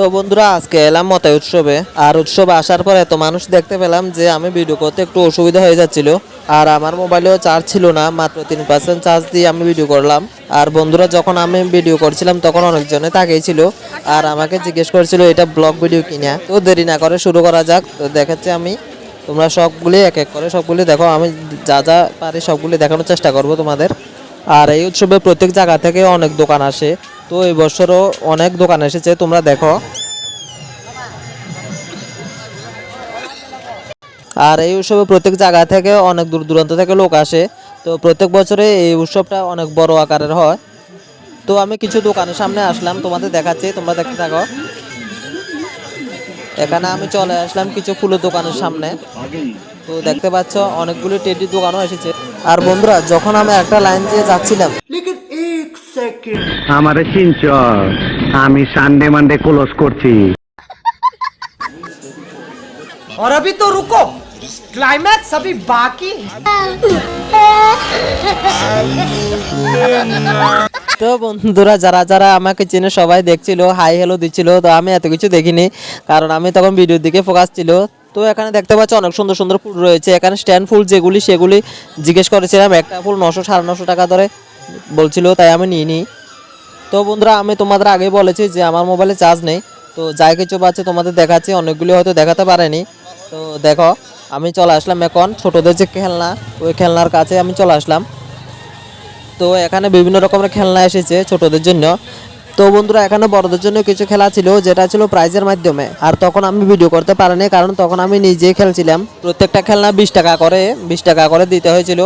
তো বন্ধুরা আজকে এলাম মতাই উৎসবে। আর উৎসবে আসার পর এত মানুষ দেখতে পেলাম যে আমি ভিডিও করতে একটু অসুবিধা হয়ে যাচ্ছিল। আর আমার মোবাইলেও চার্জ ছিল না, মাত্র 3% চার্জ দিয়ে আমি ভিডিও করলাম। আর বন্ধুরা যখন আমি ভিডিও করছিলাম তখন অনেকজনে তাকিয়েছিল আর আমাকে জিজ্ঞেস করেছিল এটা ব্লগ ভিডিও কিনা। তো দেরি না করে শুরু করা যাক। তো দেখাচ্ছি আমি, তোমরা সবগুলি এক এক করে সবগুলি দেখো। আমি যা যা পারি সবগুলি দেখানোর চেষ্টা করব তোমাদের। আর এই উৎসবে প্রত্যেক জায়গা থেকে অনেক দোকান আসে। তো এই বছরও অনেক দোকান এসেছে, তোমরা দেখো। আর এই উৎসবে প্রত্যেক জায়গা থেকে অনেক দূর দূরান্ত থেকে লোক আসে। তো প্রত্যেক বছরে এই উৎসবটা অনেক বড় আকারের হয়। তো আমি কিছু দোকানের সামনে আসলাম, তোমাদের দেখাচ্ছি, তোমরা দেখতে থাকো। এখানে আমি চলে আসলাম কিছু ফুলের দোকানের সামনে। তো দেখতে পাচ্ছ অনেকগুলো টেডির দোকানও এসেছে। আর বন্ধুরা যখন আমি একটা লাইন দিয়ে যাচ্ছিলাম, আমারে চিনচ, আমি সানডে মানডে ক্লোজ করছি। और अभी तो रुको, क्लाइमैक्स अभी बाकी है। তো বন্ধুরা যারা যারা আমাকে চেনে সবাই দেখছিল, হাই হ্যালো দিচ্ছিল। তো আমি এত কিছু দেখিনি, কারণ আমি তখন ভিডিওর দিকে ফোকাস ছিল। তো এখানে দেখতে পাচ্ছ অনেক সুন্দর সুন্দর ফুল রয়েছে। এখানে স্ট্যান্ড ফুল যেগুলি সেগুলি জিজ্ঞেস করেছিলাম, একটা ফুল 900 টাকা ধরে বলছিল, তাই আমি নিয়ে নিই। তো বন্ধুরা আমি তোমাদের আগে বলেছি যে আমার মোবাইলে চার্জ নেই। তো যাই কিছু পাচ্ছে তোমাদের দেখাচ্ছি, অনেকগুলি হয়তো দেখাতে পারেনি। তো দেখো আমি চলে আসলাম এখন ছোটদের যে খেলনা, ওই খেলনার কাছে আমি চলে আসলাম। তো এখানে বিভিন্ন রকমের খেলনা এসেছে ছোটদের জন্য। তো বন্ধুরা এখানে বড়দের জন্য কিছু খেলা ছিল, যেটা ছিল প্রাইজের মাধ্যমে। আর তখন আমি ভিডিও করতে পারিনি, কারণ তখন আমি নিজেই খেলছিলাম। প্রত্যেকটা খেলনা 20 টাকা করে দিতে হয়েছিল।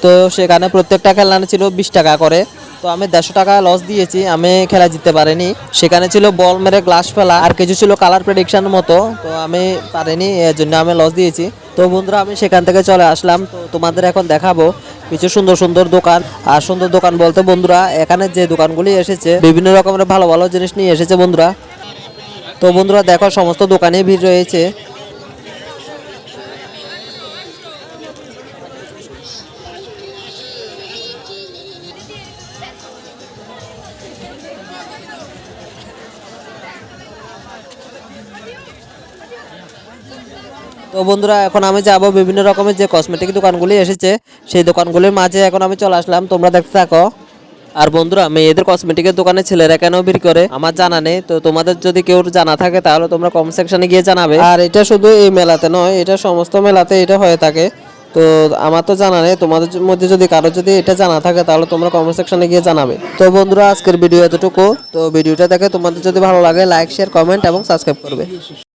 তো সেখানে প্রত্যেকটা খেলনা ছিল 20 টাকা করে। তো আমি 150 টাকা লস দিয়েছি, আমি খেলা জিততে পারিনি। সেখানে ছিল বল মেরে গ্লাস ফেলা, আর কিছু ছিল কালার প্রেডিকশন মতো। তো আমি পারিনি, এর জন্য আমি লস দিয়েছি। তো বন্ধুরা আমি সেখান থেকে চলে আসলাম। তো তোমাদের এখন দেখাবো কিছু সুন্দর সুন্দর দোকান। আর সুন্দর দোকান বলতে বন্ধুরা এখানে যে দোকানগুলি এসেছে বিভিন্ন রকমের ভালো ভালো জিনিস নিয়ে এসেছে বন্ধুরা। তো বন্ধুরা দেখো সমস্ত দোকানে ভিড় রয়েছে। তো বন্ধুরা এখন আমি যাব বিভিন্ন রকমের যে কসমেটিক দোকানগুলি এসেছে সেই দোকানগুলির মাঝে এখন আমি চলে আসলাম, তোমরা দেখতে থাকো। আর বন্ধুরা মেয়েদের কসমেটিকের দোকানে ছেলেরা কেন ভিড় করে আমার জানা নেই। তো তোমাদের যদি কেউ জানা থাকে তাহলে তোমরা কমেন্ট সেকশনে গিয়ে জানাবে। আর এটা শুধু এই মেলাতে নয়, এটা সমস্ত মেলাতে এটা হয়ে থাকে। তো আমার তো জানা নেই, তোমাদের মধ্যে যদি কারো যদি এটা জানা থাকে তাহলে তোমরা কমেন্ট সেকশনে গিয়ে জানাবে। তো বন্ধুরা আজকের ভিডিও এতটুকু। তো ভিডিওটা দেখে তোমাদের যদি ভালো লাগে লাইক শেয়ার কমেন্ট এবং সাবস্ক্রাইব করবে।